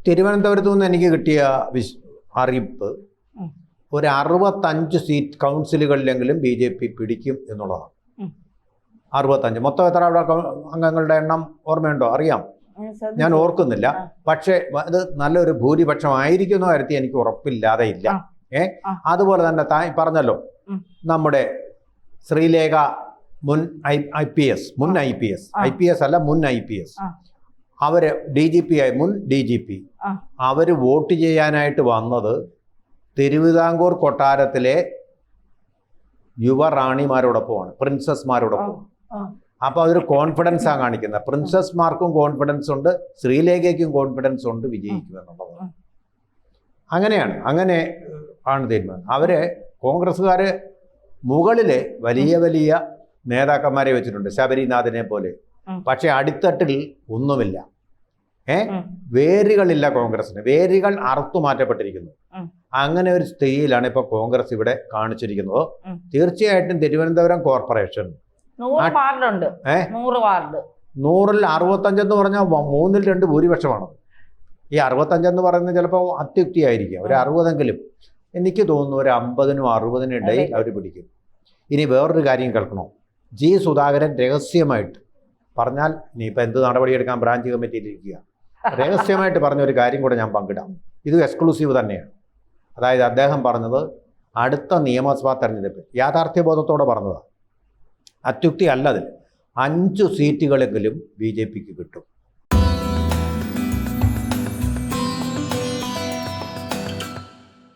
തിരുവനന്തപുരത്തു നിന്ന് എനിക്ക് കിട്ടിയ അറിയിപ്പ് ഒരു 65 സീറ്റ് കൗൺസിലുകളിലെങ്കിലും BJP പിടിക്കും എന്നുള്ളതാണ്. 65. മൊത്തം എത്ര അവിടെ അംഗങ്ങളുടെ എണ്ണം ഓർമ്മയുണ്ടോ? അറിയാം, ഞാൻ ഓർക്കുന്നില്ല. പക്ഷേ അത് നല്ലൊരു ഭൂരിപക്ഷമായിരിക്കുന്ന കാര്യത്തിൽ എനിക്ക് ഉറപ്പില്ലാതെ ഇല്ല. അതുപോലെ തന്നെ പറഞ്ഞല്ലോ, നമ്മുടെ ശ്രീലേഖ മുൻ IPS അല്ല, മുൻ IPS, അവര് DGP ആയി, മുൻ DGP, അവര് വോട്ട് ചെയ്യാനായിട്ട് വന്നത് തിരുവിതാംകൂർ കൊട്ടാരത്തിലെ യുവറാണിമാരോടൊപ്പമാണ്, പ്രിൻസസ്മാരോടൊപ്പം. അപ്പൊ അതൊരു കോൺഫിഡൻസാണ് കാണിക്കുന്നത്. പ്രിൻസസ്മാർക്കും കോൺഫിഡൻസ് ഉണ്ട്, ശ്രീലേഖയ്ക്കും കോൺഫിഡൻസ് ഉണ്ട് വിജയിക്കുമെന്നുള്ളത്. അങ്ങനെ ആണ് തീരുമാനം. അവര് കോൺഗ്രസ്സുകാര് മുകളില് വലിയ വലിയ നേതാക്കന്മാരെ വെച്ചിട്ടുണ്ട്, ശബരിനാഥിനെ പോലെ. പക്ഷെ അടിത്തട്ടിൽ ഒന്നുമില്ല. വേരുകളില്ല കോൺഗ്രസിന്. വേരുകൾ അറുത്തു മാറ്റപ്പെട്ടിരിക്കുന്നു. അങ്ങനെ ഒരു സ്ഥിതിയിലാണ് ഇപ്പൊ കോൺഗ്രസ് ഇവിടെ കാണിച്ചിരിക്കുന്നത്. തീർച്ചയായിട്ടും തിരുവനന്തപുരം കോർപ്പറേഷൻ 100ൽ 65 എന്ന് പറഞ്ഞാൽ 2/3 ഭൂരിപക്ഷമാണ്. ഈ 65 എന്ന് പറയുന്നത് ചിലപ്പോൾ അത്യുക്തിയായിരിക്കും. ഒരു 60എങ്കിലും എനിക്ക് തോന്നുന്നു, ഒരു 50-നും 60-നും ഇടയിൽ അവർ പിടിക്കും. ഇനി വേറൊരു കാര്യം കേൾക്കണോ? G. സുധാകരൻ രഹസ്യമായിട്ട് പറഞ്ഞാൽ, ഇനിയിപ്പോൾ എന്ത് നടപടിയെടുക്കാൻ ബ്രാഞ്ച് കമ്മിറ്റിയിലിരിക്കുക, രഹസ്യമായിട്ട് പറഞ്ഞൊരു കാര്യം കൂടെ ഞാൻ പങ്കിടാം. ഇത് എക്സ്ക്ലൂസീവ് തന്നെയാണ്. അതായത് അദ്ദേഹം പറഞ്ഞത് അടുത്ത നിയമസഭാ തെരഞ്ഞെടുപ്പ് യാഥാർത്ഥ്യബോധത്തോടെ പറഞ്ഞതാണ്, അത്യുക്തി അല്ലതിൽ 5 സീറ്റുകളെങ്കിലും BJPക്ക് കിട്ടും.